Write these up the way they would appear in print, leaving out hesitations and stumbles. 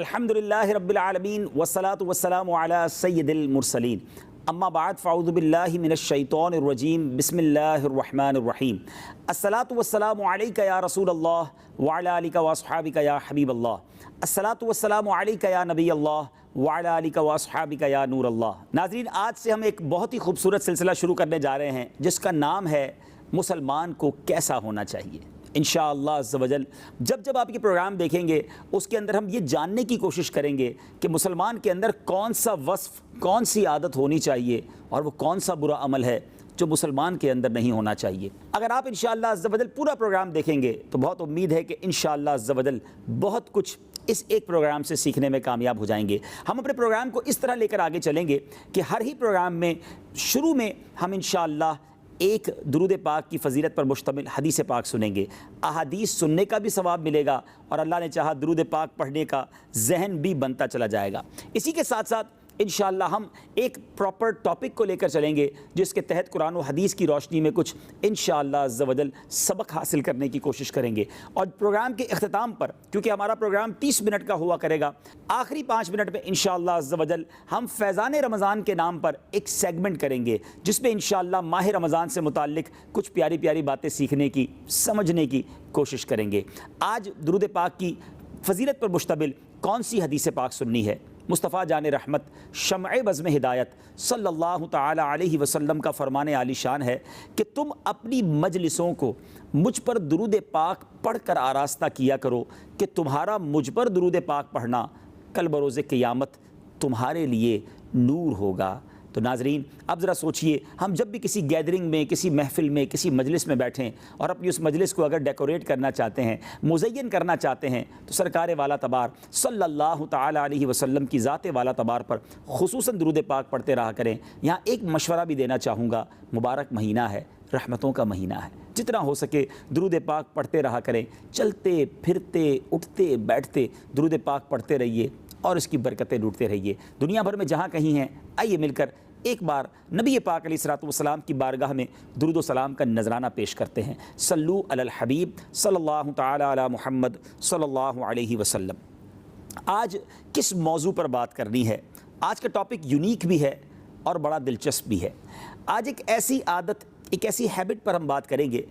الحمدللہ رب العالمین والصلاة والسلام علی سید المرسلین اما بعد فاعوذ باللہ من الشیطان الرجیم بسم اللہ الرحمن الرحیم الصلاة والسلام علیک یا رسول اللہ وعلی آلک واصحابک یا حبیب اللہ الصلاة والسلام علیک یا نبی اللہ وعلی آلک واصحابک یا نور اللہ۔ ناظرین، آج سے ہم ایک بہت ہی خوبصورت سلسلہ شروع کرنے جا رہے ہیں جس کا نام ہے مسلمان کو کیسا ہونا چاہیے۔ انشاءاللہ عز و جل جب آپ یہ پروگرام دیکھیں گے اس کے اندر ہم یہ جاننے کی کوشش کریں گے کہ مسلمان کے اندر کون سا وصف، کون سی عادت ہونی چاہیے اور وہ کون سا برا عمل ہے جو مسلمان کے اندر نہیں ہونا چاہیے۔ اگر آپ انشاءاللہ عز و جل پورا پروگرام دیکھیں گے تو بہت امید ہے کہ انشاءاللہ عز و جل بہت کچھ اس ایک پروگرام سے سیکھنے میں کامیاب ہو جائیں گے۔ ہم اپنے پروگرام کو اس طرح لے کر آگے چلیں گے کہ ہر ہی پروگرام میں شروع میں ہم انشاءاللہ ایک درود پاک کی فضیلت پر مشتمل حدیث پاک سنیں گے۔ احادیث سننے کا بھی ثواب ملے گا اور اللہ نے چاہا درود پاک پڑھنے کا ذہن بھی بنتا چلا جائے گا۔ اسی کے ساتھ ساتھ انشاءاللہ ہم ایک پراپر ٹاپک کو لے کر چلیں گے جس کے تحت قرآن و حدیث کی روشنی میں کچھ انشاءاللہ عز و جل سبق حاصل کرنے کی کوشش کریں گے۔ اور پروگرام کے اختتام پر، کیونکہ ہمارا پروگرام 30 منٹ کا ہوا کرے گا، آخری 5 منٹ میں انشاءاللہ عز و جل ہم فیضان رمضان کے نام پر ایک سیگمنٹ کریں گے جس میں انشاءاللہ ماہ رمضان سے متعلق کچھ پیاری پیاری باتیں سیکھنے کی، سمجھنے کی کوشش کریں گے۔ آج درود پاک کی فضیلت پر مشتمل کون سی حدیث پاک سننی ہے؟ مصطفیٰ جان رحمت شمع بزم ہدایت صلی اللہ تعالی علیہ وسلم کا فرمان عالی شان ہے کہ تم اپنی مجلسوں کو مجھ پر درود پاک پڑھ کر آراستہ کیا کرو کہ تمہارا مجھ پر درود پاک پڑھنا کل بروز قیامت تمہارے لیے نور ہوگا۔ تو ناظرین، اب ذرا سوچئے، ہم جب بھی کسی گیدرنگ میں، کسی محفل میں، کسی مجلس میں بیٹھیں اور اپنی اس مجلس کو اگر ڈیکوریٹ کرنا چاہتے ہیں، مزین کرنا چاہتے ہیں، تو سرکار والا تبار صلی اللہ تعالی علیہ وسلم کی ذات والا تبار پر خصوصاً درود پاک پڑھتے رہا کریں۔ یہاں ایک مشورہ بھی دینا چاہوں گا، مبارک مہینہ ہے، رحمتوں کا مہینہ ہے، جتنا ہو سکے درود پاک پڑھتے رہا کریں۔ چلتے پھرتے اٹھتے بیٹھتے درود پاک پڑھتے رہیے اور اس کی برکتیں لوٹتے رہیے۔ دنیا بھر میں جہاں کہیں ہیں، آئیے مل کر ایک بار نبی پاک علیہ الصلوۃ والسلام کی بارگاہ میں درود و سلام کا نذرانہ پیش کرتے ہیں۔ صلو علی الحبیب صلی اللہ تعالی علی محمد صلی اللہ علیہ وسلم۔ آج کس موضوع پر بات کرنی ہے؟ آج کا ٹاپک یونیک بھی ہے اور بڑا دلچسپ بھی ہے۔ آج ایک ایسی عادت، ایک ایسی ہیبٹ پر ہم بات کریں گے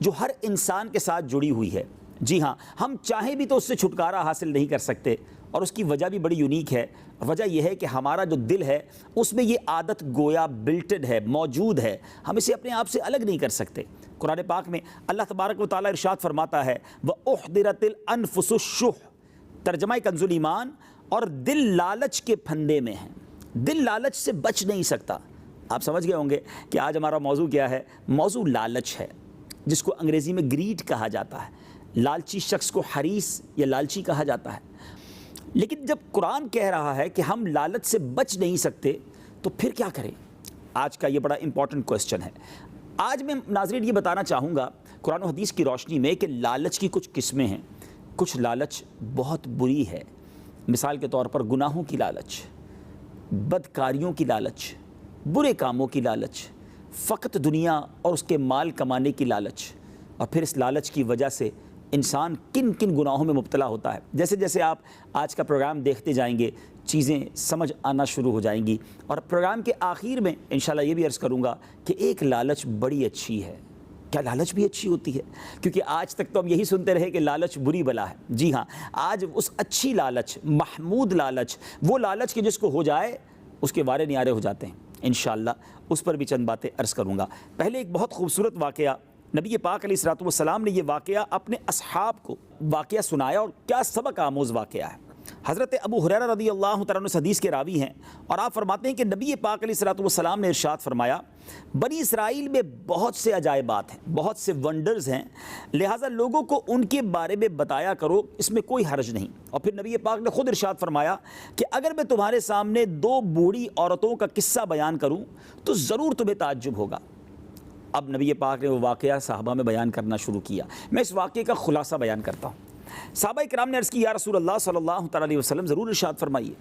جو ہر انسان کے ساتھ جڑی ہوئی ہے۔ جی ہاں، ہم چاہیں بھی تو اس سے چھٹکارا حاصل نہیں کر سکتے، اور اس کی وجہ بھی بڑی یونیک ہے۔ وجہ یہ ہے کہ ہمارا جو دل ہے اس میں یہ عادت گویا بلٹڈ ہے، موجود ہے، ہم اسے اپنے آپ سے الگ نہیں کر سکتے۔ قرآن پاک میں اللہ تبارک و تعالیٰ ارشاد فرماتا ہے وَأُحْضِرَتِ الْأَنفُسُ الشُّحَّ، ترجمہ کنز ایمان، اور دل لالچ کے پھندے میں ہے، دل لالچ سے بچ نہیں سکتا۔ آپ سمجھ گئے ہوں گے کہ آج ہمارا موضوع کیا ہے۔ موضوع لالچ ہے، جس کو انگریزی میں گریڈ کہا جاتا ہے۔ لالچی شخص کو حریص یا لالچی کہا جاتا ہے۔ لیکن جب قرآن کہہ رہا ہے کہ ہم لالچ سے بچ نہیں سکتے تو پھر کیا کریں؟ آج کا یہ بڑا امپورٹنٹ کوسچن ہے۔ آج میں ناظرین یہ بتانا چاہوں گا قرآن و حدیث کی روشنی میں کہ لالچ کی کچھ قسمیں ہیں۔ کچھ لالچ بہت بری ہے، مثال کے طور پر گناہوں کی لالچ، بدکاریوں کی لالچ، برے کاموں کی لالچ، فقط دنیا اور اس کے مال کمانے کی لالچ، اور پھر اس لالچ کی وجہ سے انسان کن کن گناہوں میں مبتلا ہوتا ہے۔ جیسے جیسے آپ آج کا پروگرام دیکھتے جائیں گے چیزیں سمجھ آنا شروع ہو جائیں گی۔ اور پروگرام کے آخر میں انشاءاللہ یہ بھی عرض کروں گا کہ ایک لالچ بڑی اچھی ہے۔ کیا لالچ بھی اچھی ہوتی ہے؟ کیونکہ آج تک تو ہم یہی سنتے رہے کہ لالچ بری بلا ہے۔ جی ہاں، آج اس اچھی لالچ، محمود لالچ، وہ لالچ کہ جس کو ہو جائے اس کے وارے نیارے ہو جاتے ہیں، انشاءاللہ اس پر بھی چند باتیں عرض کروں گا۔ پہلے ایک بہت خوبصورت واقعہ، نبی پاک علیہ الصلوۃ والسلام نے یہ واقعہ اپنے اصحاب کو واقعہ سنایا، اور کیا سبق آموز واقعہ ہے۔ حضرت ابو ہریرہ رضی اللہ تعالیٰ عنہ اس حدیث کے راوی ہیں، اور آپ فرماتے ہیں کہ نبی پاک علیہ الصلوۃ والسلام نے ارشاد فرمایا بنی اسرائیل میں بہت سے عجائبات ہیں، بہت سے ونڈرز ہیں، لہٰذا لوگوں کو ان کے بارے میں بتایا کرو، اس میں کوئی حرج نہیں۔ اور پھر نبی پاک نے خود ارشاد فرمایا کہ اگر میں تمہارے سامنے 2 بوڑھی عورتوں کا قصہ بیان کروں تو ضرور تمہیں تعجب ہوگا۔ اب نبی پاک نے وہ واقعہ صحابہ میں بیان کرنا شروع کیا۔ میں اس واقعے کا خلاصہ بیان کرتا ہوں۔ صحابہ کرام نے عرض کی یا رسول اللہ صلی اللہ تعالیٰ علیہ وسلم ضرور ارشاد فرمائیے۔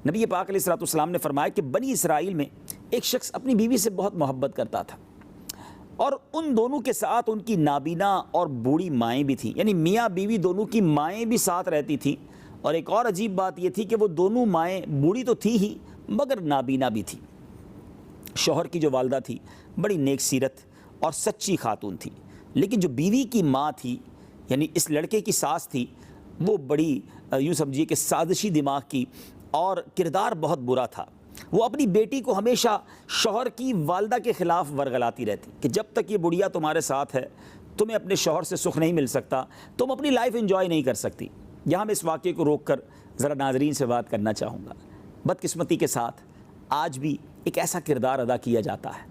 نبی پاک علیہ الصلوۃ والسلام نے فرمایا کہ بنی اسرائیل میں ایک شخص اپنی بیوی سے بہت محبت کرتا تھا، اور ان دونوں کے ساتھ ان کی نابینا اور بوڑھی مائیں بھی تھیں، یعنی میاں بیوی دونوں کی مائیں بھی ساتھ رہتی تھیں، اور ایک اور عجیب بات یہ تھی کہ وہ دونوں مائیں بوڑھی تو تھی ہی مگر نابینا بھی تھی۔ شوہر کی جو والدہ تھی بڑی نیک سیرت اور سچی خاتون تھی، لیکن جو بیوی کی ماں تھی یعنی اس لڑکے کی ساس تھی وہ بڑی یوں سمجھیے کہ سازشی دماغ کی، اور کردار بہت برا تھا۔ وہ اپنی بیٹی کو ہمیشہ شوہر کی والدہ کے خلاف ورغلاتی رہتی کہ جب تک یہ بڑھیا تمہارے ساتھ ہے تمہیں اپنے شوہر سے سکھ نہیں مل سکتا، تم اپنی لائف انجوائے نہیں کر سکتی۔ یہاں میں اس واقعے کو روک کر ذرا ناظرین سے بات کرنا چاہوں گا۔ بدقسمتی کے ساتھ آج بھی ایک ایسا کردار ادا کیا جاتا ہے،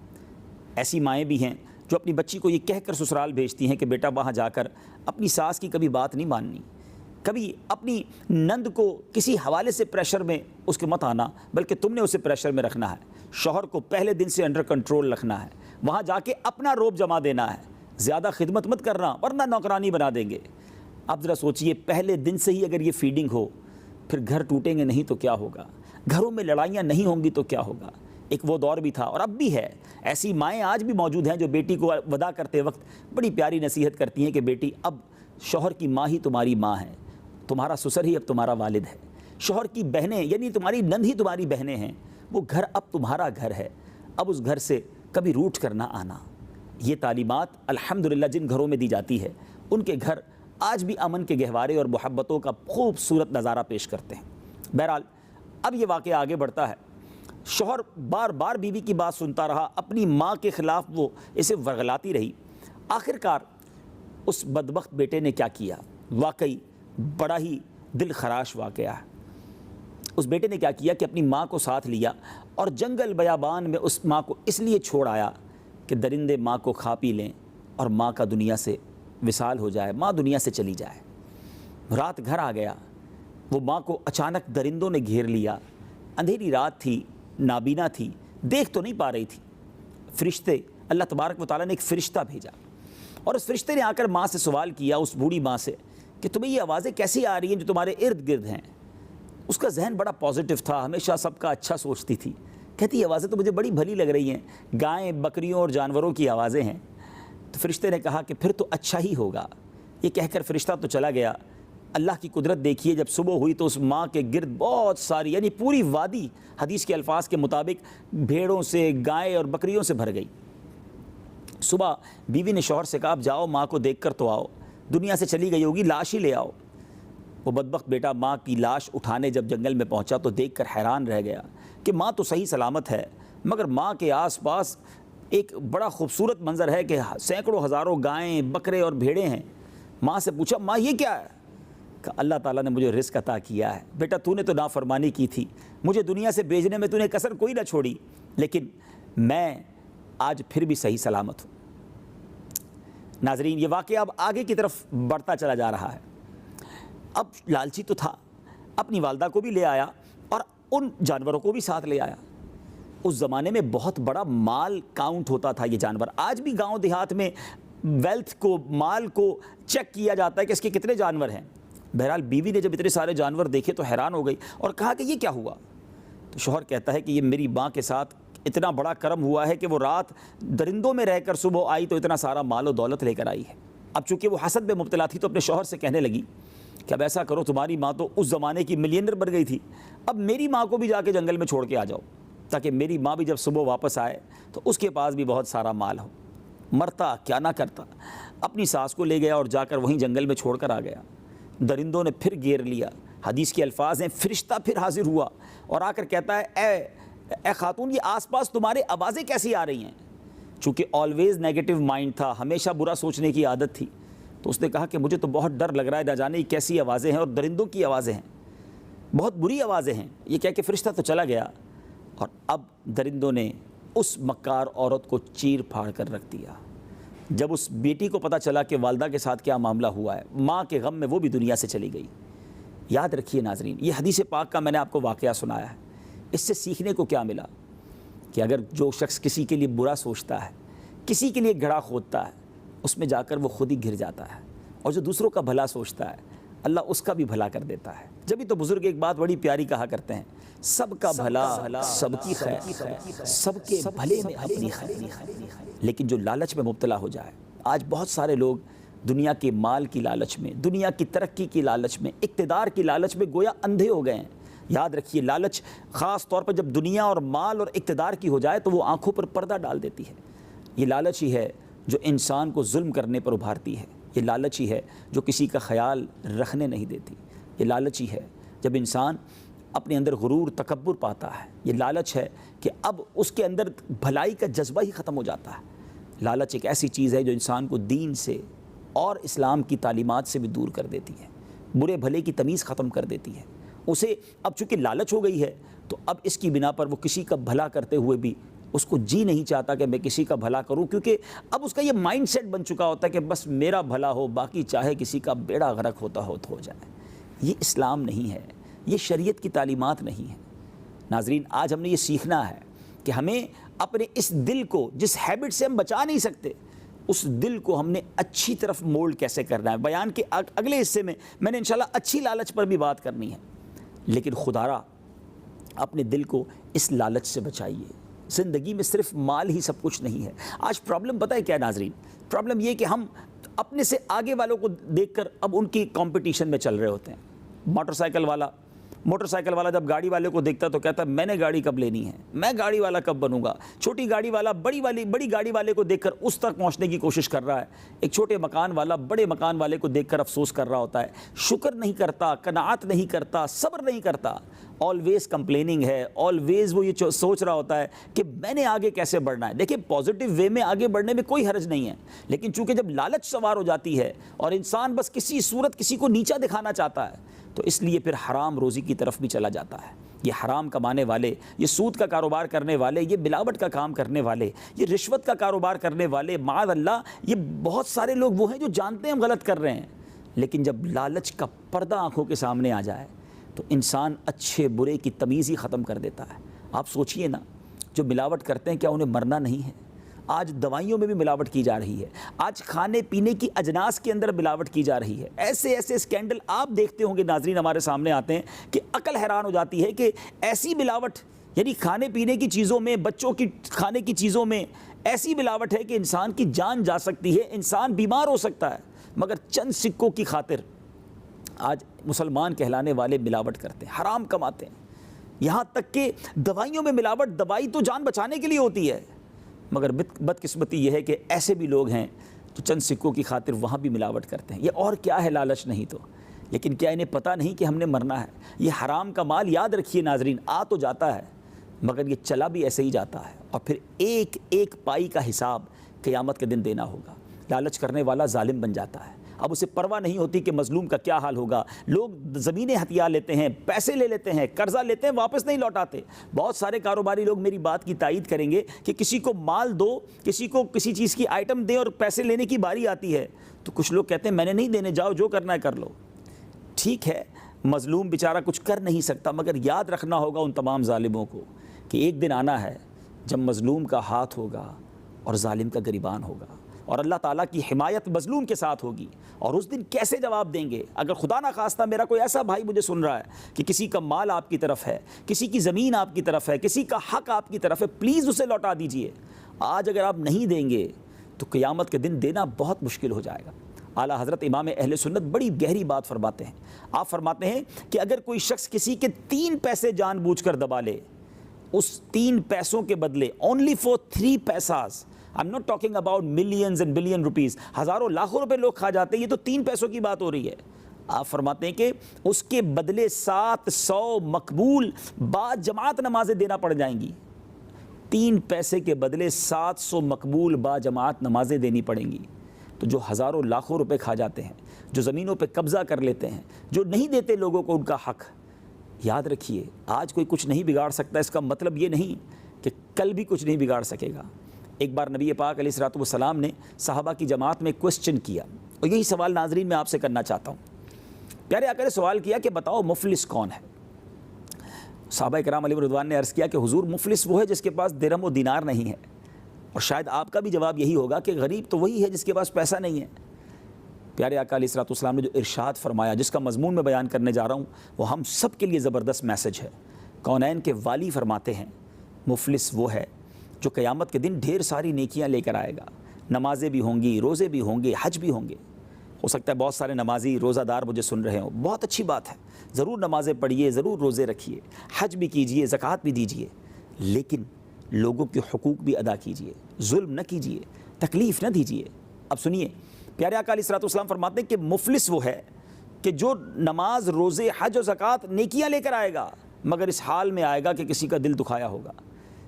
ایسی مائیں بھی ہیں جو اپنی بچی کو یہ کہہ کر سسرال بھیجتی ہیں کہ بیٹا وہاں جا کر اپنی ساس کی کبھی بات نہیں ماننی، کبھی اپنی نند کو کسی حوالے سے پریشر میں اس کے مت آنا، بلکہ تم نے اسے پریشر میں رکھنا ہے، شوہر کو پہلے دن سے انڈر کنٹرول رکھنا ہے، وہاں جا کے اپنا روب جما دینا ہے، زیادہ خدمت مت کرنا ورنہ نوکرانی بنا دیں گے۔ اب ذرا سوچئے پہلے دن سے ہی اگر یہ فیڈنگ ہو پھر گھر ٹوٹیں گے نہیں تو کیا ہوگا، گھروں میں لڑائیاں نہیں ہوں گی تو کیا ہوگا۔ ایک وہ دور بھی تھا اور اب بھی ہے، ایسی مائیں آج بھی موجود ہیں جو بیٹی کو ودا کرتے وقت بڑی پیاری نصیحت کرتی ہیں کہ بیٹی اب شوہر کی ماں ہی تمہاری ماں ہے، تمہارا سسر ہی اب تمہارا والد ہے، شوہر کی بہنیں یعنی تمہاری نند ہی تمہاری بہنیں ہیں، وہ گھر اب تمہارا گھر ہے، اب اس گھر سے کبھی روٹ کر نہ آنا۔ یہ تعلیمات الحمدللہ جن گھروں میں دی جاتی ہے ان کے گھر آج بھی امن کے گہوارے اور محبتوں کا خوبصورت نظارہ پیش کرتے ہیں۔ بہرحال اب یہ واقعہ آگے بڑھتا ہے، شوہر بار بار بیوی کی بات سنتا رہا، اپنی ماں کے خلاف وہ اسے ورغلاتی رہی۔ آخر کار اس بدبخت بیٹے نے کیا کیا، واقعی بڑا ہی دل خراش واقعہ ہے۔ اس بیٹے نے کیا کیا کہ اپنی ماں کو ساتھ لیا اور جنگل بیابان میں اس ماں کو اس لیے چھوڑ آیا کہ درندے ماں کو کھا پی لیں اور ماں کا دنیا سے وصال ہو جائے، ماں دنیا سے چلی جائے۔ رات گھر آ گیا، وہ ماں کو اچانک درندوں نے گھیر لیا، اندھیری رات تھی، نابینا تھی، دیکھ تو نہیں پا رہی تھی۔ فرشتے اللہ تبارک و تعالیٰ نے ایک فرشتہ بھیجا اور اس فرشتے نے آ کر ماں سے سوال کیا، اس بوڑھی ماں سے، کہ تمہیں یہ آوازیں کیسی آ رہی ہیں جو تمہارے ارد گرد ہیں؟ اس کا ذہن بڑا پازیٹیو تھا، ہمیشہ سب کا اچھا سوچتی تھی، کہتی یہ آوازیں تو مجھے بڑی بھلی لگ رہی ہیں، گائیں بکریوں اور جانوروں کی آوازیں ہیں۔ تو فرشتے نے کہا کہ پھر تو اچھا ہی ہوگا۔ یہ کہہ کر فرشتہ تو چلا گیا۔ اللہ کی قدرت دیکھیے، جب صبح ہوئی تو اس ماں کے گرد بہت ساری یعنی پوری وادی حدیث کے الفاظ کے مطابق بھیڑوں سے، گائے اور بکریوں سے بھر گئی۔ صبح بیوی نے شوہر سے کہا اب جاؤ ماں کو دیکھ کر تو آؤ، دنیا سے چلی گئی ہوگی، لاش ہی لے آؤ۔ وہ بدبخت بیٹا ماں کی لاش اٹھانے جب جنگل میں پہنچا تو دیکھ کر حیران رہ گیا کہ ماں تو صحیح سلامت ہے، مگر ماں کے آس پاس ایک بڑا خوبصورت منظر ہے کہ سینکڑوں ہزاروں گائیں، بکرے اور بھیڑیں ہیں۔ ماں سے پوچھا ماں یہ کیا ہے؟ کہ اللہ تعالیٰ نے مجھے رزق عطا کیا ہے، بیٹا تو نے تو نافرمانی کی تھی، مجھے دنیا سے بھیجنے میں تو نے کسر کوئی نہ چھوڑی، لیکن میں آج پھر بھی صحیح سلامت ہوں۔ ناظرین یہ واقعہ اب آگے کی طرف بڑھتا چلا جا رہا ہے۔ اب لالچی تو تھا، اپنی والدہ کو بھی لے آیا اور ان جانوروں کو بھی ساتھ لے آیا۔ اس زمانے میں بہت بڑا مال کاؤنٹ ہوتا تھا یہ جانور۔ آج بھی گاؤں دیہات میں ویلتھ کو، مال کو چیک کیا جاتا ہے کہ اس کے کتنے جانور ہیں۔ بہرحال بیوی نے جب اتنے سارے جانور دیکھے تو حیران ہو گئی اور کہا کہ یہ کیا ہوا؟ تو شوہر کہتا ہے کہ یہ میری ماں کے ساتھ اتنا بڑا کرم ہوا ہے کہ وہ رات درندوں میں رہ کر صبح آئی تو اتنا سارا مال و دولت لے کر آئی ہے۔ اب چونکہ وہ حسد میں مبتلا تھی تو اپنے شوہر سے کہنے لگی کہ اب ایسا کرو، تمہاری ماں تو اس زمانے کی ملینئر بن گئی تھی، اب میری ماں کو بھی جا کے جنگل میں چھوڑ کے آ جاؤ تاکہ میری ماں بھی جب صبح واپس آئے تو اس کے پاس بھی بہت سارا مال ہو۔ مرتا کیا نہ کرتا، اپنی ساس کو لے گیا اور جا کر وہیں جنگل میں چھوڑ کر آ گیا۔ درندوں نے پھر گھیر لیا، حدیث کے الفاظ ہیں فرشتہ پھر حاضر ہوا اور آ کر کہتا ہے اے خاتون یہ آس پاس تمہارے آوازیں کیسی آ رہی ہیں؟ چونکہ آلویز نیگیٹو مائنڈ تھا، ہمیشہ برا سوچنے کی عادت تھی، تو اس نے کہا کہ مجھے تو بہت ڈر لگ رہا ہے، نہ جانے یہ کیسی آوازیں ہیں اور درندوں کی آوازیں ہیں، بہت بری آوازیں ہیں۔ یہ کہہ کے فرشتہ تو چلا گیا اور اب درندوں نے اس مکار عورت کو چیر پھاڑ کر رکھ دیا۔ جب اس بیٹی کو پتہ چلا کہ والدہ کے ساتھ کیا معاملہ ہوا ہے، ماں کے غم میں وہ بھی دنیا سے چلی گئی۔ یاد رکھیے ناظرین، یہ حدیث پاک کا میں نے آپ کو واقعہ سنایا ہے، اس سے سیکھنے کو کیا ملا کہ اگر جو شخص کسی کے لیے برا سوچتا ہے، کسی کے لیے گڑھا کھودتا ہے، اس میں جا کر وہ خود ہی گر جاتا ہے، اور جو دوسروں کا بھلا سوچتا ہے اللہ اس کا بھی بھلا کر دیتا ہے۔ جبھی تو بزرگ ایک بات بڑی پیاری کہا کرتے ہیں، سب کا بھلا سب کی خیر، سب کے بھلے میں اپنی خیر۔ لیکن جو لالچ میں مبتلا ہو جائے، آج بہت سارے لوگ دنیا کے مال کی لالچ میں، دنیا کی ترقی کی لالچ میں، اقتدار کی لالچ میں گویا اندھے ہو گئے ہیں۔ یاد رکھیے لالچ خاص طور پر جب دنیا اور مال اور اقتدار کی ہو جائے تو وہ آنکھوں پر پردہ ڈال دیتی ہے۔ یہ لالچ ہی ہے جو انسان کو ظلم کرنے پر ابھارتی ہے، یہ لالچ ہی ہے جو کسی کا خیال رکھنے نہیں دیتی، یہ لالچ ہی ہے جب انسان اپنے اندر غرور تکبر پاتا ہے، یہ لالچ ہے کہ اب اس کے اندر بھلائی کا جذبہ ہی ختم ہو جاتا ہے۔ لالچ ایک ایسی چیز ہے جو انسان کو دین سے اور اسلام کی تعلیمات سے بھی دور کر دیتی ہے، برے بھلے کی تمیز ختم کر دیتی ہے۔ اسے اب چونکہ لالچ ہو گئی ہے تو اب اس کی بنا پر وہ کسی کا بھلا کرتے ہوئے بھی اس کو جی نہیں چاہتا کہ میں کسی کا بھلا کروں، کیونکہ اب اس کا یہ مائنڈ سیٹ بن چکا ہوتا ہے کہ بس میرا بھلا ہو، باقی چاہے کسی کا بیڑا غرق ہوتا ہو تو ہو جائے۔ یہ اسلام نہیں ہے، یہ شریعت کی تعلیمات نہیں ہیں۔ ناظرین، آج ہم نے یہ سیکھنا ہے کہ ہمیں اپنے اس دل کو جس ہیبٹ سے ہم بچا نہیں سکتے، اس دل کو ہم نے اچھی طرف مولڈ کیسے کرنا ہے۔ بیان کے اگلے حصے میں نے انشاءاللہ اچھی لالچ پر بھی بات کرنی ہے، لیکن خدارا اپنے دل کو اس لالچ سے بچائیے۔ زندگی میں صرف مال ہی سب کچھ نہیں ہے۔ آج پرابلم پتہ ہے کیا ہے ناظرین؟ پرابلم یہ کہ ہم اپنے سے آگے والوں کو دیکھ کر اب ان کی کمپٹیشن میں چل رہے ہوتے ہیں۔ موٹر سائیکل والا جب گاڑی والے کو دیکھتا تو کہتا ہے میں نے گاڑی کب لینی ہے، میں گاڑی والا کب بنوں گا۔ چھوٹی گاڑی والا بڑی گاڑی والے کو دیکھ کر اس تک پہنچنے کی کوشش کر رہا ہے۔ ایک چھوٹے مکان والا بڑے مکان والے کو دیکھ کر افسوس کر رہا ہوتا ہے، شکر نہیں کرتا، قناعت نہیں کرتا، صبر نہیں کرتا، آلویز کمپلیننگ ہے، آلویز وہ یہ سوچ رہا ہوتا ہے کہ میں نے آگے کیسے بڑھنا ہے۔ دیکھیں پازیٹیو وے میں آگے بڑھنے میں کوئی حرج نہیں ہے، لیکن چونکہ جب لالچ سوار ہو جاتی ہے اور انسان بس کسی صورت کسی کو نیچا دکھانا چاہتا ہے تو اس لیے پھر حرام روزی کی طرف بھی چلا جاتا ہے۔ یہ حرام کمانے والے، یہ سود کا کاروبار کرنے والے، یہ ملاوٹ کا کام کرنے والے، یہ رشوت کا کاروبار کرنے والے، معاذ اللہ یہ بہت سارے لوگ وہ ہیں جو جانتے ہیں ہم غلط کر رہے ہیں، لیکن جب لالچ کا پردہ آنکھوں کے سامنے آ جائے تو انسان اچھے برے کی تمیز ہی ختم کر دیتا ہے۔ آپ سوچئے نا، جو ملاوٹ کرتے ہیں کیا انہیں مرنا نہیں ہے؟ آج دوائیوں میں بھی ملاوٹ کی جا رہی ہے، آج کھانے پینے کی اجناس کے اندر ملاوٹ کی جا رہی ہے۔ ایسے اسکینڈل آپ دیکھتے ہوں گے ناظرین، ہمارے سامنے آتے ہیں کہ عقل حیران ہو جاتی ہے کہ ایسی ملاوٹ، یعنی کھانے پینے کی چیزوں میں، بچوں کی کھانے کی چیزوں میں ایسی ملاوٹ ہے کہ انسان کی جان جا سکتی ہے، انسان بیمار ہو سکتا ہے، مگر چند سکوں کی خاطر آج مسلمان کہلانے والے ملاوٹ کرتے ہیں، حرام کماتے ہیں۔ یہاں تک کہ دوائیوں میں ملاوٹ، دوائی تو جان بچانے کے لیے ہوتی ہے، مگر بدقسمتی یہ ہے کہ ایسے بھی لوگ ہیں جو چند سکوں کی خاطر وہاں بھی ملاوٹ کرتے ہیں۔ یہ اور کیا ہے لالچ نہیں تو؟ لیکن کیا انہیں پتہ نہیں کہ ہم نے مرنا ہے؟ یہ حرام کا مال یاد رکھیے ناظرین، آ تو جاتا ہے مگر یہ چلا بھی ایسے ہی جاتا ہے، اور پھر ایک ایک پائی کا حساب قیامت کے دن دینا ہوگا۔ لالچ کرنے والا ظالم بن جاتا ہے، اب اسے پرواہ نہیں ہوتی کہ مظلوم کا کیا حال ہوگا۔ لوگ زمینیں ہتھیا لیتے ہیں، پیسے لے لیتے ہیں، قرضہ لیتے ہیں، واپس نہیں لوٹاتے۔ بہت سارے کاروباری لوگ میری بات کی تائید کریں گے کہ کسی کو مال دو، کسی کو کسی چیز کی آئٹم دیں اور پیسے لینے کی باری آتی ہے تو کچھ لوگ کہتے ہیں میں نے نہیں دینے، جاؤ جو کرنا ہے کر لو۔ ٹھیک ہے، مظلوم بیچارہ کچھ کر نہیں سکتا، مگر یاد رکھنا ہوگا ان تمام ظالموں کو کہ ایک دن آنا ہے جب مظلوم کا ہاتھ ہوگا اور ظالم کا گریبان ہوگا، اور اللہ تعالیٰ کی حمایت مظلوم کے ساتھ ہوگی، اور اس دن کیسے جواب دیں گے؟ اگر خدا نہ خواستہ میرا کوئی ایسا بھائی مجھے سن رہا ہے کہ کسی کا مال آپ کی طرف ہے، کسی کی زمین آپ کی طرف ہے، کسی کا حق آپ کی طرف ہے، پلیز اسے لوٹا دیجئے۔ آج اگر آپ نہیں دیں گے تو قیامت کے دن دینا بہت مشکل ہو جائے گا۔ اعلیٰ حضرت امام اہل سنت بڑی گہری بات فرماتے ہیں۔ آپ فرماتے ہیں کہ اگر کوئی شخص کسی کے 3 پیسے جان بوجھ کر دبا لے، اس 3 پیسوں کے بدلے only for 3 پیساز، I'm not talking about millions and billion rupees، ہزاروں لاکھوں روپے لوگ کھا جاتے ہیں، یہ تو 3 پیسوں کی بات ہو رہی ہے۔ آپ فرماتے ہیں کہ اس کے بدلے 700 مقبول با جماعت نمازیں دینا پڑ جائیں گی۔ 3 پیسے کے بدلے 700 مقبول با جماعت نمازیں دینی پڑیں گی۔ تو جو ہزاروں لاکھوں روپے کھا جاتے ہیں، جو زمینوں پہ قبضہ کر لیتے ہیں، جو نہیں دیتے لوگوں کو ان کا حق، یاد رکھیے آج کوئی کچھ نہیں بگاڑ سکتا، اس کا مطلب یہ نہیں کہ کل بھی کچھ نہیں بگاڑ سکے گا۔ ایک بار نبی پاک علیہ الصلوۃ والسلام نے صحابہ کی جماعت میں کوسچن کیا، اور یہی سوال ناظرین میں آپ سے کرنا چاہتا ہوں۔ پیارے آقا نے سوال کیا کہ بتاؤ مفلس کون ہے؟ صحابہ کرام علیہ رضوان نے عرض کیا کہ حضور مفلس وہ ہے جس کے پاس درہم و دینار نہیں ہے، اور شاید آپ کا بھی جواب یہی ہوگا کہ غریب تو وہی ہے جس کے پاس پیسہ نہیں ہے۔ پیارے آقا علیہ الصلوۃ والسلام نے جو ارشاد فرمایا، جس کا مضمون میں بیان کرنے جا رہا ہوں، وہ ہم سب کے لیے زبردست میسج ہے۔ کونین کے والی فرماتے ہیں مفلس وہ ہے جو قیامت کے دن ڈھیر ساری نیکیاں لے کر آئے گا، نمازیں بھی ہوں گی، روزے بھی ہوں گے، حج بھی ہوں گے، ہو سکتا ہے بہت سارے نمازی روزہ دار مجھے سن رہے ہوں، بہت اچھی بات ہے، ضرور نمازیں پڑھیے، ضرور روزے رکھیے، حج بھی کیجیے، زکوٰۃ بھی دیجیے، لیکن لوگوں کے حقوق بھی ادا کیجیے، ظلم نہ کیجیے، تکلیف نہ دیجیے۔ اب سنیے، پیارے آقا علیہ الصلوۃ والسلام فرماتے ہیں کہ مفلس وہ ہے کہ جو نماز، روزے، حج اور زکوٰۃ نیکیاں لے کر آئے گا، مگر اس حال میں آئے گا کہ کسی کا دل دکھایا ہوگا،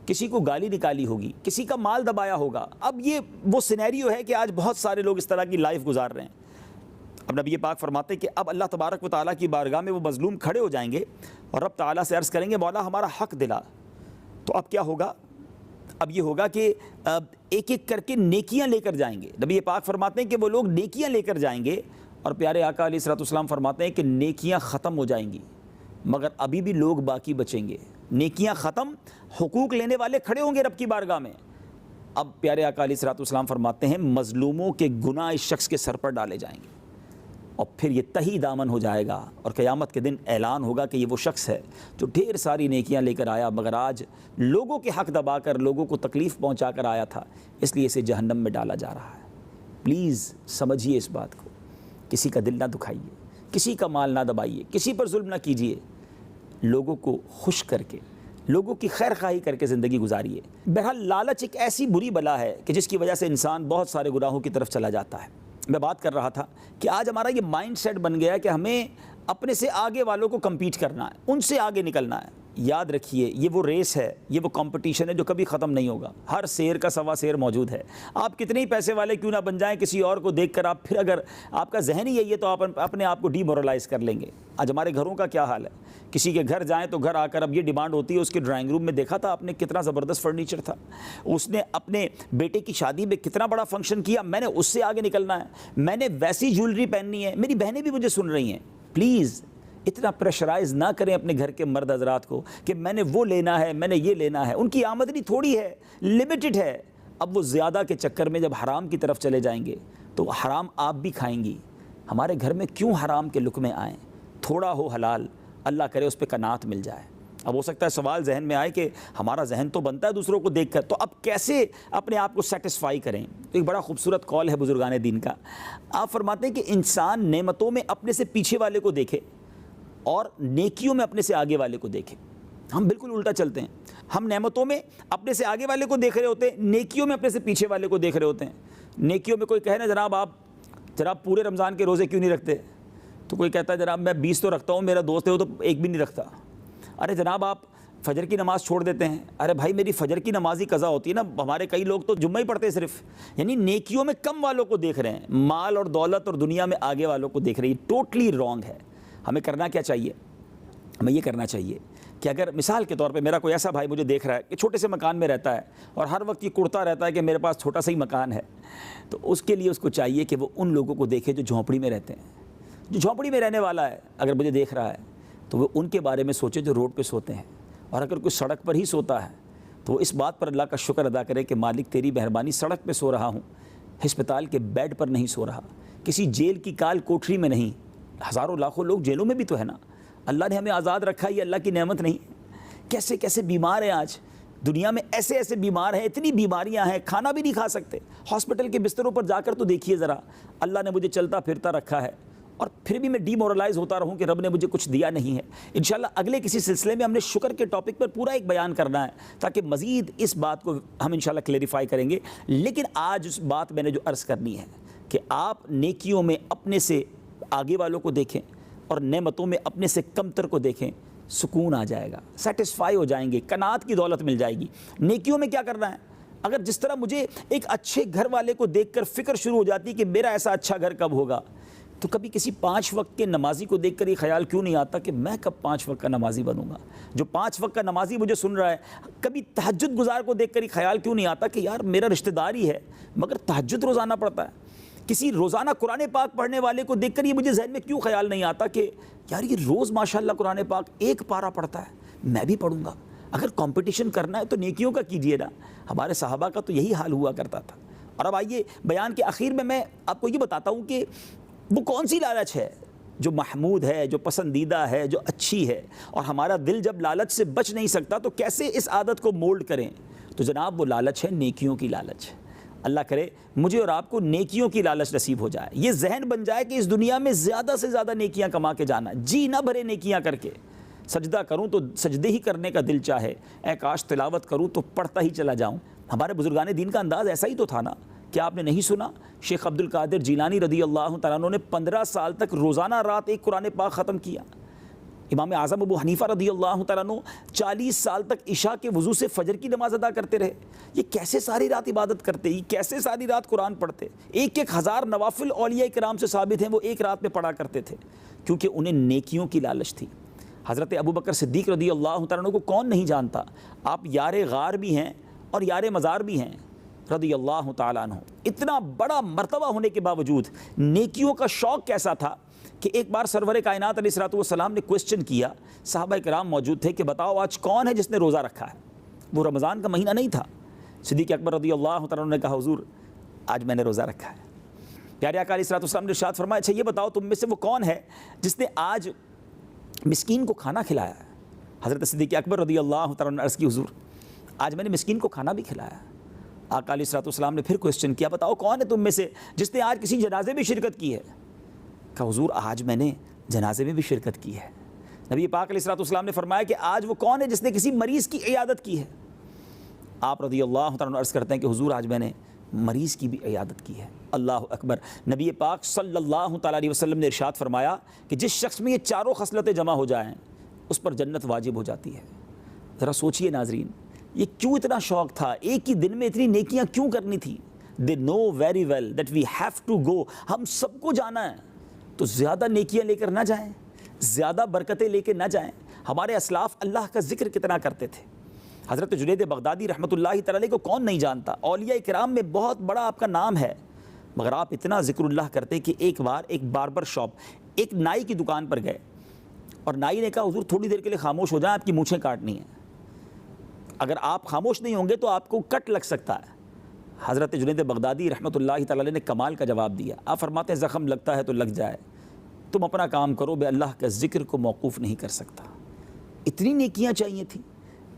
کسی کو گالی نکالی ہوگی، کسی کا مال دبایا ہوگا۔ اب یہ وہ سینیریو ہے کہ آج بہت سارے لوگ اس طرح کی لائف گزار رہے ہیں۔ اب نبی پاک فرماتے ہیں کہ اب اللہ تبارک و تعالیٰ کی بارگاہ میں وہ مظلوم کھڑے ہو جائیں گے اور رب تعالیٰ سے عرض کریں گے مولا ہمارا حق دلا۔ تو اب کیا ہوگا؟ اب یہ ہوگا کہ ایک ایک کر کے نیکیاں لے کر جائیں گے۔ نبی پاک فرماتے ہیں کہ وہ لوگ نیکیاں لے کر جائیں گے، اور پیارے آقا علیہ الصلوۃ والسلام فرماتے ہیں کہ نیکیاں ختم ہو جائیں گی، مگر ابھی بھی لوگ باقی بچیں گے۔ نیکیاں ختم، حقوق لینے والے کھڑے ہوں گے رب کی بارگاہ میں۔ اب پیارے آقا علیہ الصلوۃ والسلام فرماتے ہیں مظلوموں کے گناہ اس شخص کے سر پر ڈالے جائیں گے، اور پھر یہ تہی دامن ہو جائے گا، اور قیامت کے دن اعلان ہوگا کہ یہ وہ شخص ہے جو ڈھیر ساری نیکیاں لے کر آیا، مگر آج لوگوں کے حق دبا کر، لوگوں کو تکلیف پہنچا کر آیا تھا، اس لیے اسے جہنم میں ڈالا جا رہا ہے۔ پلیز سمجھیے اس بات کو، کسی کا دل نہ دکھائیے، کسی کا مال نہ دبائیے، کسی پر ظلم نہ کیجیے، لوگوں کو خوش کر کے، لوگوں کی خیر خواہی کر کے زندگی گزاریے۔ بہرحال لالچ ایک ایسی بری بلا ہے کہ جس کی وجہ سے انسان بہت سارے گناہوں کی طرف چلا جاتا ہے۔ میں بات کر رہا تھا کہ آج ہمارا یہ مائنڈ سیٹ بن گیا ہے کہ ہمیں اپنے سے آگے والوں کو کمپیٹ کرنا ہے، ان سے آگے نکلنا ہے۔ یاد رکھیے یہ وہ ریس ہے، یہ وہ کمپٹیشن ہے جو کبھی ختم نہیں ہوگا۔ ہر شیر کا سوا شیر موجود ہے۔ آپ کتنے ہی پیسے والے کیوں نہ بن جائیں، کسی اور کو دیکھ کر آپ پھر اگر آپ کا ذہن ہی یہی ہے تو آپ اپنے آپ کو ڈی مورلائز کر لیں گے۔ آج ہمارے گھروں کا کیا حال ہے، کسی کے گھر جائیں تو گھر آ کر اب یہ ڈیمانڈ ہوتی ہے، اس کے ڈرائنگ روم میں دیکھا تھا آپ نے کتنا زبردست فرنیچر تھا، اس نے اپنے بیٹے کی شادی میں کتنا بڑا فنکشن کیا، میں نے اس سے آگے نکلنا ہے، میں نے ویسی جیولری پہننی ہے۔ میری بہنیں بھی مجھے سن رہی ہیں، پلیز اتنا پریشرائز نہ کریں اپنے گھر کے مرد حضرات کو کہ میں نے وہ لینا ہے، میں نے یہ لینا ہے۔ ان کی آمدنی تھوڑی ہے، لمیٹڈ ہے۔ اب وہ زیادہ کے چکر میں جب حرام کی طرف چلے جائیں گے تو حرام آپ بھی کھائیں گی۔ ہمارے گھر میں کیوں حرام کے لقمے آئیں؟ تھوڑا ہو حلال، اللہ کرے اس پہ قناعت مل جائے۔ اب ہو سکتا ہے سوال ذہن میں آئے کہ ہمارا ذہن تو بنتا ہے دوسروں کو دیکھ کر، تو اب کیسے اپنے آپ کو سیٹسفائی کریں؟ تو ایک بڑا خوبصورت قول ہے بزرگان دین کا۔ آپ فرماتے ہیں کہ انسان نعمتوں میں اپنے سے پیچھے والے کو دیکھے اور نیکیوں میں اپنے سے آگے والے کو دیکھے۔ ہم بالکل الٹا چلتے ہیں، ہم نعمتوں میں اپنے سے آگے والے کو دیکھ رہے ہوتے ہیں، نیکیوں میں اپنے سے پیچھے والے کو دیکھ رہے ہوتے ہیں۔ نیکیوں میں کوئی کہے نا جناب پورے رمضان کے روزے کیوں نہیں رکھتے؟ تو کوئی کہتا ہے جناب میں 20 تو رکھتا ہوں، میرا دوست ہے وہ تو ایک بھی نہیں رکھتا۔ ارے جناب آپ فجر کی نماز چھوڑ دیتے ہیں۔ ارے بھائی میری فجر کی نماز ہی قضا ہوتی ہے نا، ہمارے کئی لوگ تو جمعہ ہی پڑھتے ہیں صرف۔ یعنی نیکیوں میں کم والوں کو دیکھ رہے ہیں، مال اور دولت اور دنیا میں آگے والوں کو دیکھ رہے ہیں۔ ٹوٹلی رانگ ہے۔ ہمیں کرنا کیا چاہیے؟ ہمیں یہ کرنا چاہیے کہ اگر مثال کے طور پہ میرا کوئی ایسا بھائی مجھے دیکھ رہا ہے کہ چھوٹے سے مکان میں رہتا ہے اور ہر وقت یہ کرتا رہتا ہے کہ میرے پاس چھوٹا سا ہی مکان ہے، تو اس کے لیے اس کو چاہیے کہ وہ ان لوگوں کو دیکھے جو جھونپڑی میں رہتے ہیں۔ جو جھونپڑی میں رہنے والا ہے اگر مجھے دیکھ رہا ہے تو وہ ان کے بارے میں سوچے جو روڈ پہ سوتے ہیں، اور اگر کوئی سڑک پر ہی سوتا ہے تو وہ اس بات پر اللہ کا شکر ادا کرے کہ مالک تیری مہربانی، سڑک پہ سو رہا ہوں، ہسپتال کے بیڈ پر نہیں سو رہا، کسی جیل کی کال کوٹری میں نہیں۔ ہزاروں لاکھوں لوگ جیلوں میں بھی تو ہے نا، اللہ نے ہمیں آزاد رکھا، یہ اللہ کی نعمت نہیں؟ کیسے کیسے بیمار ہیں آج دنیا میں، ایسے ایسے بیمار ہیں، اتنی بیماریاں ہیں، کھانا بھی نہیں کھا سکتے۔ ہاسپٹل کے بستروں پر جا کر تو دیکھیے ذرا، اللہ نے مجھے چلتا پھرتا رکھا ہے اور پھر بھی میں ڈی مورلائز ہوتا رہوں کہ رب نے مجھے کچھ دیا نہیں ہے۔ انشاءاللہ اگلے کسی سلسلے میں ہم نے شکر کے ٹاپک پر پورا ایک بیان کرنا ہے تاکہ مزید اس بات کو ہم انشاءاللہ کلیریفائی کریں گے۔ لیکن آج اس بات میں نے جو عرض کرنی ہے کہ آپ نیکیوں میں اپنے سے آگے والوں کو دیکھیں اور نعمتوں میں اپنے سے کمتر کو دیکھیں، سکون آ جائے گا، سیٹسفائی ہو جائیں گے، قناعت کی دولت مل جائے گی۔ نیکیوں میں کیا کرنا ہے؟ اگر جس طرح مجھے ایک اچھے گھر والے کو دیکھ کر فکر شروع ہو جاتی کہ میرا ایسا اچھا گھر کب ہوگا، تو کبھی کسی 5 وقت کے نمازی کو دیکھ کر یہ خیال کیوں نہیں آتا کہ میں کب 5 وقت کا نمازی بنوں گا؟ جو 5 وقت کا نمازی مجھے سن رہا ہے، کبھی تہجد گزار کو دیکھ کر یہ خیال کیوں نہیں آتا کہ یار میرا رشتہ دار ہی ہے مگر تہجد روزانہ پڑھتا ہے؟ کسی روزانہ قرآن پاک پڑھنے والے کو دیکھ کر یہ مجھے ذہن میں کیوں خیال نہیں آتا کہ یار یہ روز ماشاءاللہ قرآن پاک 1 پارہ پڑھتا ہے، میں بھی پڑھوں گا۔ اگر کمپٹیشن کرنا ہے تو نیکیوں کا کیجیے نا۔ ہمارے صحابہ کا تو یہی حال ہوا کرتا تھا۔ اور اب آئیے بیان کے آخر میں آپ کو یہ بتاتا ہوں کہ وہ کون سی لالچ ہے جو محمود ہے، جو پسندیدہ ہے، جو اچھی ہے، اور ہمارا دل جب لالچ سے بچ نہیں سکتا تو کیسے اس عادت کو مولڈ کریں؟ تو جناب وہ لالچ ہے نیکیوں کی لالچ، اللہ کرے مجھے اور آپ کو نیکیوں کی لالچ نصیب ہو جائے، یہ ذہن بن جائے کہ اس دنیا میں زیادہ سے زیادہ نیکیاں کما کے جانا، جی نہ بھرے نیکیاں کر کے، سجدہ کروں تو سجدے ہی کرنے کا دل چاہے، اے کاش تلاوت کروں تو پڑھتا ہی چلا جاؤں۔ ہمارے بزرگان دین کا انداز ایسا ہی تو تھا نا، کیا آپ نے نہیں سنا؟ شیخ عبد القادر جیلانی رضی اللہ تعالیٰ عنہ نے 15 سال تک روزانہ رات ایک قرآن پاک ختم کیا۔ امام اعظم ابو حنیفہ رضی اللہ تعالیٰ عنہ 40 سال تک عشاء کے وضو سے فجر کی نماز ادا کرتے رہے۔ یہ کیسے ساری رات عبادت کرتے، یہ کیسے ساری رات قرآن پڑھتے؟ 1,000 نوافل اولیاء کرام سے ثابت ہیں وہ ایک رات میں پڑھا کرتے تھے، کیونکہ انہیں نیکیوں کی لالچ تھی۔ حضرت ابو بکر صدیق رضی اللہ تعالیٰ عنہ کو کون نہیں جانتا؟ آپ یار غار بھی ہیں اور یار مزار بھی ہیں رضی اللہ تعالیٰ عنہ۔ اتنا بڑا مرتبہ ہونے کے باوجود نیکیوں کا شوق کیسا تھا کہ ایک بار سرور کائنات علیہ الصلوۃ والسلام نے کوسچن کیا، صحابہ کرام موجود تھے کہ بتاؤ آج کون ہے جس نے روزہ رکھا ہے؟ وہ رمضان کا مہینہ نہیں تھا۔ صدیق اکبر رضی اللہ تعالیٰ عنہ نے کہا حضور آج میں نے روزہ رکھا ہے۔ پیارے آقا علیہ الصلوۃ والسلام نے ارشاد فرمایا اچھا یہ بتاؤ تم میں سے وہ کون ہے جس نے آج مسکین کو کھانا کھلایا ہے؟ حضرت صدیق اکبر رضی اللہ تعالیٰ عنہ نے عرض کی حضور آج میں نے مسکین کو کھانا بھی کھلایا۔ آقا علیہ الصلوۃ والسلام نے پھر کوسچن کیا، بتاؤ کون ہے تم میں سے جس نے آج کسی جنازے میں شرکت کی ہے؟ کہا حضور آج میں نے جنازے میں بھی شرکت کی ہے۔ نبی پاک علیہ الصلوۃ والسلام نے فرمایا کہ آج وہ کون ہے جس نے کسی مریض کی عیادت کی ہے؟ آپ رضی اللہ تعالیٰ عنہ عرض کرتے ہیں کہ حضور آج میں نے مریض کی بھی عیادت کی ہے۔ اللہ اکبر۔ نبی پاک صلی اللہ تعالیٰ علیہ وسلم نے ارشاد فرمایا کہ جس شخص میں یہ چاروں خصلتیں جمع ہو جائیں اس پر جنت واجب ہو جاتی ہے۔ ذرا سوچئے ناظرین، یہ کیوں اتنا شوق تھا؟ ایک ہی دن میں اتنی نیکیاں کیوں کرنی تھی؟ they know very well that we have to go، ہم سب کو جانا ہے تو زیادہ نیکیاں لے کر نہ جائیں، زیادہ برکتیں لے کے نہ جائیں۔ ہمارے اسلاف اللہ کا ذکر کتنا کرتے تھے۔ حضرت جنید بغدادی رحمۃ اللہ تعالی کو کون نہیں جانتا؟ اولیاء کرام میں بہت بڑا آپ کا نام ہے، مگر آپ اتنا ذکر اللہ کرتے کہ ایک بار ایک باربر شاپ، ایک نائی کی دکان پر گئے اور نائی نے کہا حضور تھوڑی دیر کے لیے خاموش ہو جائیں، آپ کی مونچھیں کاٹنی ہیں، اگر آپ خاموش نہیں ہوں گے تو آپ کو کٹ لگ سکتا ہے۔ حضرت جنید بغدادی رحمۃ اللہ تعالی نے کمال کا جواب دیا۔ آپ فرماتے ہیں زخم لگتا ہے تو لگ جائے، تم اپنا کام کرو، میں اللہ کا ذکر کو موقوف نہیں کر سکتا۔ اتنی نیکیاں چاہیے تھیں،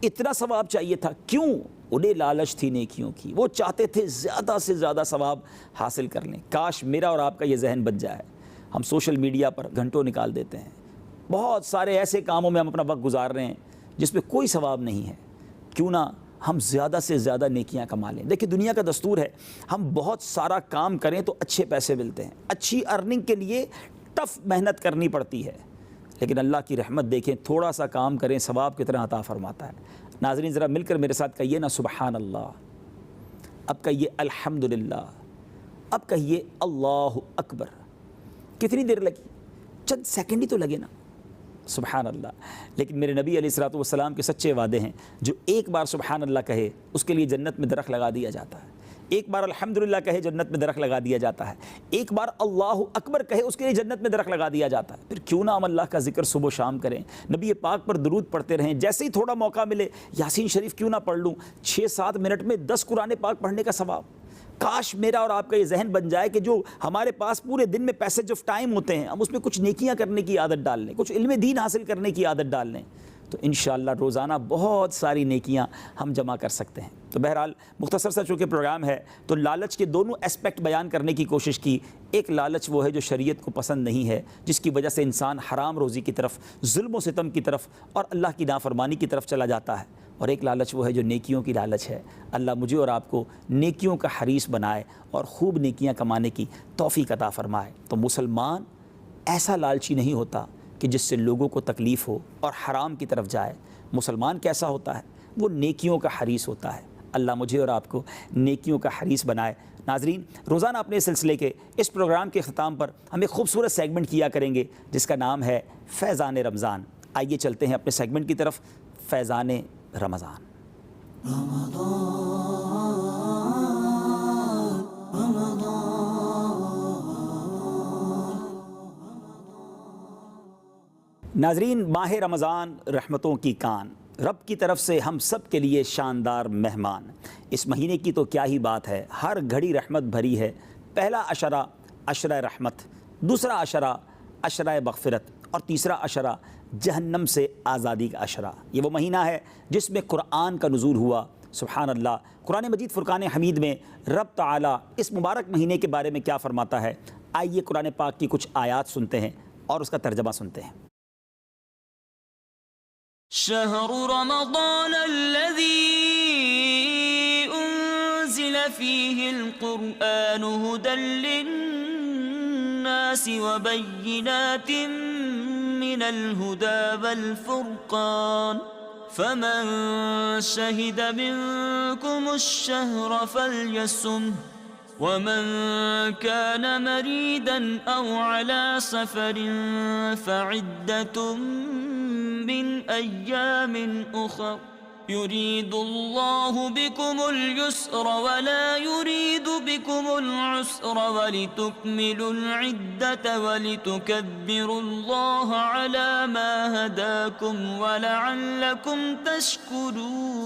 اتنا ثواب چاہیے تھا، کیوں؟ انہیں لالچ تھی نیکیوں کی، وہ چاہتے تھے زیادہ سے زیادہ ثواب حاصل کر لیں۔ کاش میرا اور آپ کا یہ ذہن بن جائے۔ ہم سوشل میڈیا پر گھنٹوں نکال دیتے ہیں، بہت سارے ایسے کاموں میں ہم اپنا وقت گزار رہے ہیں جس میں کوئی ثواب نہیں ہے۔ کیوں نہ ہم زیادہ سے زیادہ نیکیاں کما لیں؟ دیکھیں دنیا کا دستور ہے ہم بہت سارا کام کریں تو اچھے پیسے ملتے ہیں، اچھی ارننگ کے لیے ٹف محنت کرنی پڑتی ہے، لیکن اللہ کی رحمت دیکھیں تھوڑا سا کام کریں ثواب کتنا عطا فرماتا ہے۔ ناظرین ذرا مل کر میرے ساتھ کہیے نا سبحان اللہ، اب کہیے الحمدللہ، اب کہیے اللہ اکبر۔ کتنی دیر لگی؟ چند سیکنڈ ہی تو لگے نا، سبحان اللہ۔ لیکن میرے نبی علیہ الصلوۃ والسلام کے سچے وعدے ہیں، جو ایک بار سبحان اللہ کہے اس کے لیے جنت میں درخت لگا دیا جاتا ہے، ایک بار الحمدللہ کہے جنت میں درخت لگا دیا جاتا ہے، ایک بار اللہ اکبر کہے اس کے لیے جنت میں درخت لگا دیا جاتا ہے۔ پھر کیوں نہ ہم اللہ کا ذکر صبح و شام کریں، نبی پاک پر درود پڑھتے رہیں، جیسے ہی تھوڑا موقع ملے یاسین شریف کیوں نہ پڑھ لوں، 6-7 منٹ میں 10 قرآن پاک پڑھنے کا ثواب۔ کاش میرا اور آپ کا یہ ذہن بن جائے کہ جو ہمارے پاس پورے دن میں پیسج آف ٹائم ہوتے ہیں ہم اس میں کچھ نیکیاں کرنے کی عادت ڈال لیں، کچھ علم دین حاصل کرنے کی عادت ڈال لیں، تو انشاءاللہ روزانہ بہت ساری نیکیاں ہم جمع کر سکتے ہیں۔ تو بہرحال مختصر سا چونکہ پروگرام ہے تو لالچ کے دونوں اسپیکٹ بیان کرنے کی کوشش کی۔ ایک لالچ وہ ہے جو شریعت کو پسند نہیں ہے، جس کی وجہ سے انسان حرام روزی کی طرف، ظلم و ستم کی طرف اور اللہ کی نافرمانی کی طرف چلا جاتا ہے، اور ایک لالچ وہ ہے جو نیکیوں کی لالچ ہے۔ اللہ مجھے اور آپ کو نیکیوں کا حریص بنائے اور خوب نیکیاں کمانے کی توفیق عطا فرمائے۔ تو مسلمان ایسا لالچی نہیں ہوتا کہ جس سے لوگوں کو تکلیف ہو اور حرام کی طرف جائے۔ مسلمان کیسا ہوتا ہے؟ وہ نیکیوں کا حریص ہوتا ہے۔ اللہ مجھے اور آپ کو نیکیوں کا حریص بنائے۔ ناظرین روزانہ اپنے سلسلے کے اس پروگرام کے اختتام پر ہم ایک خوبصورت سیگمنٹ کیا کریں گے جس کا نام ہے فیضان رمضان۔ آئیے چلتے ہیں اپنے سیگمنٹ کی طرف، فیضان رمضان۔ ناظرین ماہ رمضان رحمتوں کی کان، رب کی طرف سے ہم سب کے لیے شاندار مہمان۔ اس مہینے کی تو کیا ہی بات ہے، ہر گھڑی رحمت بھری ہے۔ پہلا عشرہ عشرہ رحمت، دوسرا عشرہ عشرہ مغفرت، اور تیسرا عشرہ جہنم سے آزادی کا عشرہ۔ یہ وہ مہینہ ہے جس میں قرآن کا نزول ہوا، سبحان اللہ۔ قرآن مجید فرقان حمید میں رب تعالیٰ اس مبارک مہینے کے بارے میں کیا فرماتا ہے، آئیے قرآن پاک کی کچھ آیات سنتے ہیں اور اس کا ترجمہ سنتے ہیں۔ شہر رمضان الذی انزل فیہ القرآن ھدی للناس وبینات من الہدی والفرقان فمن شہد منکم الشہر فلیصمہ ومن كان مريضا أو على سفر فعدة من أيام أخر يريد الله بكم اليسر ولا يريد بكم العسر ولتكملوا العدة ولتكبروا الله على ما هداكم ولعلكم تشكرون۔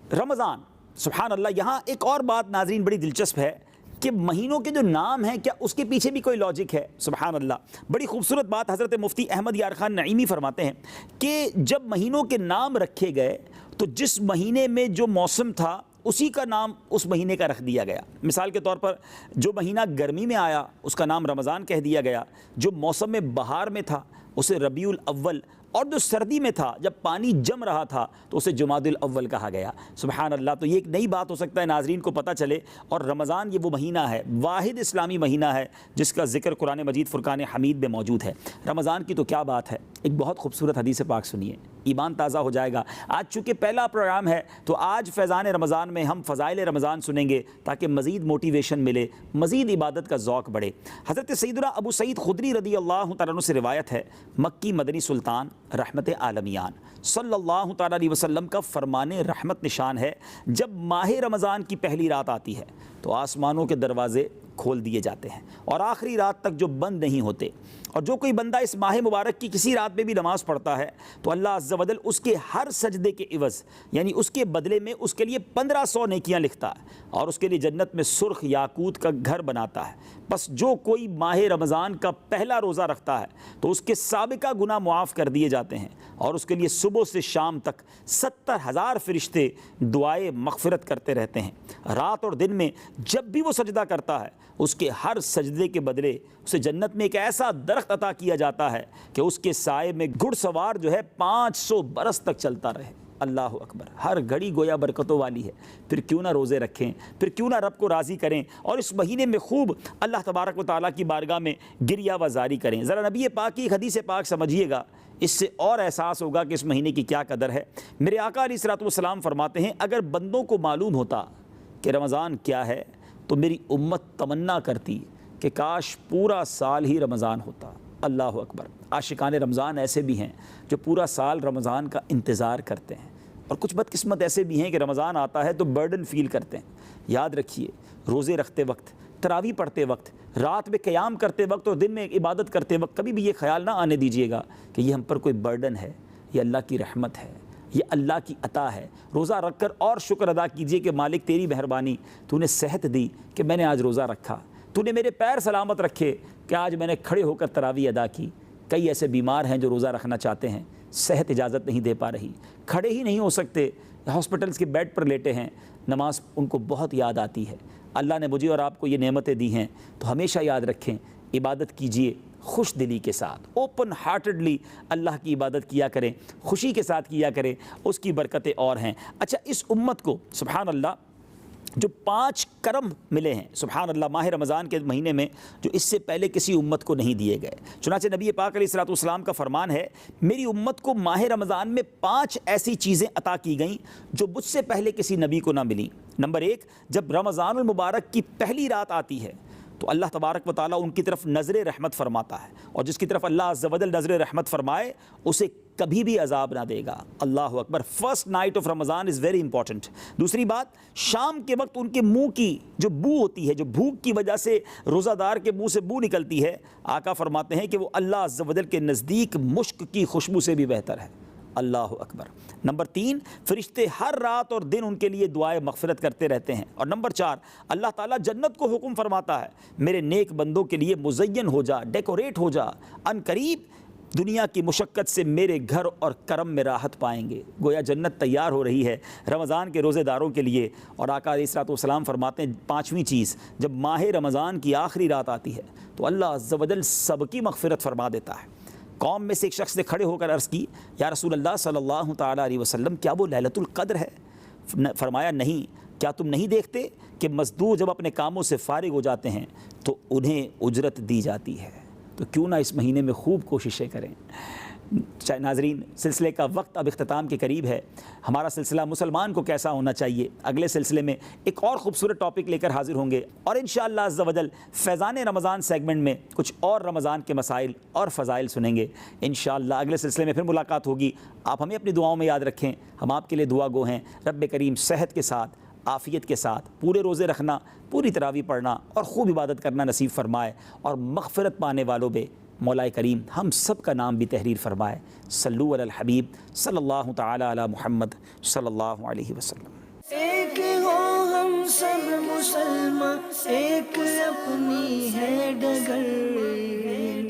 رمضان، سبحان اللہ۔ یہاں ایک اور بات ناظرین بڑی دلچسپ ہے کہ مہینوں کے جو نام ہیں کیا اس کے پیچھے بھی کوئی لاجک ہے؟ سبحان اللہ، بڑی خوبصورت بات حضرت مفتی احمد یار خان نعیمی فرماتے ہیں کہ جب مہینوں کے نام رکھے گئے تو جس مہینے میں جو موسم تھا اسی کا نام اس مہینے کا رکھ دیا گیا۔ مثال کے طور پر جو مہینہ گرمی میں آیا اس کا نام رمضان کہہ دیا گیا، جو موسم میں بہار میں تھا اسے ربیع الاول، اور جو سردی میں تھا جب پانی جم رہا تھا تو اسے جمادی الاول کہا گیا۔ سبحان اللہ۔ تو یہ ایک نئی بات ہو سکتا ہے ناظرین کو پتہ چلے، اور رمضان یہ وہ مہینہ ہے، واحد اسلامی مہینہ ہے جس کا ذکر قرآن مجید فرقان حمید میں موجود ہے۔ رمضان کی تو کیا بات ہے، ایک بہت خوبصورت حدیث پاک سنیے، ایمان تازہ ہو جائے گا۔ آج چونکہ پہلا پروگرام ہے تو آج فیضان رمضان میں ہم فضائل رمضان سنیں گے تاکہ مزید موٹیویشن ملے، مزید عبادت کا ذوق بڑھے۔ حضرت سیدنا ابو سعید خدری رضی اللہ تعالیٰ عنہ سے روایت ہے، مکی مدنی سلطان رحمت عالمیان صلی اللہ تعالیٰ علیہ وسلم کا فرمان رحمت نشان ہے، جب ماہ رمضان کی پہلی رات آتی ہے تو آسمانوں کے دروازے کھول دیے جاتے ہیں اور آخری رات تک جو بند نہیں ہوتے، اور جو کوئی بندہ اس ماہ مبارک کی کسی رات میں بھی نماز پڑھتا ہے تو اللہ عز و جل اس کے ہر سجدے کے عوض یعنی اس کے بدلے میں اس کے لیے 1500 نیکیاں لکھتا ہے اور اس کے لیے جنت میں سرخ یاقوت کا گھر بناتا ہے۔ بس جو کوئی ماہ رمضان کا پہلا روزہ رکھتا ہے تو اس کے سابقہ گناہ معاف کر دیے جاتے ہیں اور اس کے لیے صبح سے شام تک 70,000 فرشتے دعائے مغفرت کرتے رہتے ہیں۔ رات اور دن میں جب بھی وہ سجدہ کرتا ہے اس کے ہر سجدے کے بدلے اسے جنت میں ایک ایسا درخت عطا کیا جاتا ہے کہ اس کے سائے میں گھڑ سوار جو ہے 500 برس تک چلتا رہے۔ اللہ اکبر۔ ہر گھڑی گویا برکتوں والی ہے، پھر کیوں نہ روزے رکھیں، پھر کیوں نہ رب کو راضی کریں اور اس مہینے میں خوب اللہ تبارک و تعالیٰ کی بارگاہ میں گریہ وزاری کریں۔ ذرا نبی پاک کی حدیث پاک سمجھیے گا، اس سے اور احساس ہوگا کہ اس مہینے کی کیا قدر ہے۔ میرے آقا علیہ الصلوۃ والسلام فرماتے ہیں، اگر بندوں کو معلوم ہوتا کہ رمضان کیا ہے تو میری امت تمنا کرتی کہ کاش پورا سال ہی رمضان ہوتا۔ اللہ اکبر۔ عاشقان رمضان ایسے بھی ہیں جو پورا سال رمضان کا انتظار کرتے ہیں، اور کچھ بدقسمت ایسے بھی ہیں کہ رمضان آتا ہے تو برڈن فیل کرتے ہیں۔ یاد رکھیے، روزے رکھتے وقت، تراویح پڑھتے وقت، رات میں قیام کرتے وقت اور دن میں عبادت کرتے وقت کبھی بھی یہ خیال نہ آنے دیجیے گا کہ یہ ہم پر کوئی برڈن ہے، یہ اللہ کی رحمت ہے، یہ اللہ کی عطا ہے۔ روزہ رکھ کر اور شکر ادا کیجئے کہ مالک تیری مہربانی، تو نے صحت دی کہ میں نے آج روزہ رکھا، تو نے میرے پیر سلامت رکھے کہ آج میں نے کھڑے ہو کر تراویح ادا کی۔ کئی ایسے بیمار ہیں جو روزہ رکھنا چاہتے ہیں، صحت اجازت نہیں دے پا رہی، کھڑے ہی نہیں ہو سکتے، ہاسپٹلس کے بیڈ پر لیٹے ہیں، نماز ان کو بہت یاد آتی ہے۔ اللہ نے مجھے اور آپ کو یہ نعمتیں دی ہیں تو ہمیشہ یاد رکھیں، عبادت کیجئے خوش دلی کے ساتھ، اوپن ہارٹڈلی اللہ کی عبادت کیا کریں، خوشی کے ساتھ کیا کریں، اس کی برکتیں اور ہیں۔ اچھا، اس امت کو سبحان اللہ جو 5 کرم ملے ہیں سبحان اللہ ماہ رمضان کے مہینے میں، جو اس سے پہلے کسی امت کو نہیں دیے گئے۔ چنانچہ نبی پاک علیہ الصلوۃ والسلام کا فرمان ہے، میری امت کو ماہ رمضان میں 5 ایسی چیزیں عطا کی گئیں جو مجھ سے پہلے کسی نبی کو نہ ملیں۔ نمبر 1، جب رمضان المبارک کی پہلی رات آتی ہے تو اللہ تبارک و تعالیٰ ان کی طرف نظر رحمت فرماتا ہے، اور جس کی طرف اللہ عز و جل نظر رحمت فرمائے اسے کبھی بھی عذاب نہ دے گا۔ اللہ اکبر۔ First night of Ramadan is very important. دوسری بات، شام کے وقت ان کے منہ کی جو بو ہوتی ہے، جو بھوک کی وجہ سے روزہ دار کے منہ سے بو نکلتی ہے، آقا فرماتے ہیں کہ وہ اللہ عز و جل کے نزدیک مشک کی خوشبو سے بھی بہتر ہے۔ اللہ اکبر۔ نمبر 3، فرشتے ہر رات اور دن ان کے لیے دعائے مغفرت کرتے رہتے ہیں۔ اور نمبر 4، اللہ تعالیٰ جنت کو حکم فرماتا ہے، میرے نیک بندوں کے لیے مزین ہو جا، ڈیکوریٹ ہو جا، ان قریب دنیا کی مشقت سے میرے گھر اور کرم میں راحت پائیں گے۔ گویا جنت تیار ہو رہی ہے رمضان کے روزے داروں کے لیے۔ اور آقا علیہ الصلوۃ والسلام فرماتے ہیں 5ویں چیز، جب ماہ رمضان کی آخری رات آتی ہے تو اللہ عز و جل سب کی مغفرت فرما دیتا ہے۔ قوم میں سے ایک شخص نے کھڑے ہو کر عرض کی، یا رسول اللہ صلی اللہ تعالیٰ علیہ وسلم، کیا وہ لیلۃ القدر ہے؟ فرمایا نہیں، کیا تم نہیں دیکھتے کہ مزدور جب اپنے کاموں سے فارغ ہو جاتے ہیں تو انہیں اجرت دی جاتی ہے؟ تو کیوں نہ اس مہینے میں خوب کوششیں کریں۔ ناظرین، سلسلے کا وقت اب اختتام کے قریب ہے۔ ہمارا سلسلہ مسلمان کو کیسا ہونا چاہیے، اگلے سلسلے میں ایک اور خوبصورت ٹاپک لے کر حاضر ہوں گے، اور انشاءاللہ عز و جل فیضان رمضان سیگمنٹ میں کچھ اور رمضان کے مسائل اور فضائل سنیں گے۔ انشاءاللہ اگلے سلسلے میں پھر ملاقات ہوگی۔ آپ ہمیں اپنی دعاؤں میں یاد رکھیں، ہم آپ کے لیے دعا گو ہیں۔ رب کریم صحت کے ساتھ، عافیت کے ساتھ پورے روزے رکھنا، پوری تراویح پڑھنا اور خوب عبادت کرنا نصیب فرمائے، اور مغفرت پانے والوں میں مولا کریم ہم سب کا نام بھی تحریر فرمائے۔ صلو علی الحبیب صلی اللہ تعالی علی محمد صلی اللہ علیہ وسلم۔ ایک ہو ہم سب مسلمان، ایک اپنی ہے ڈگر۔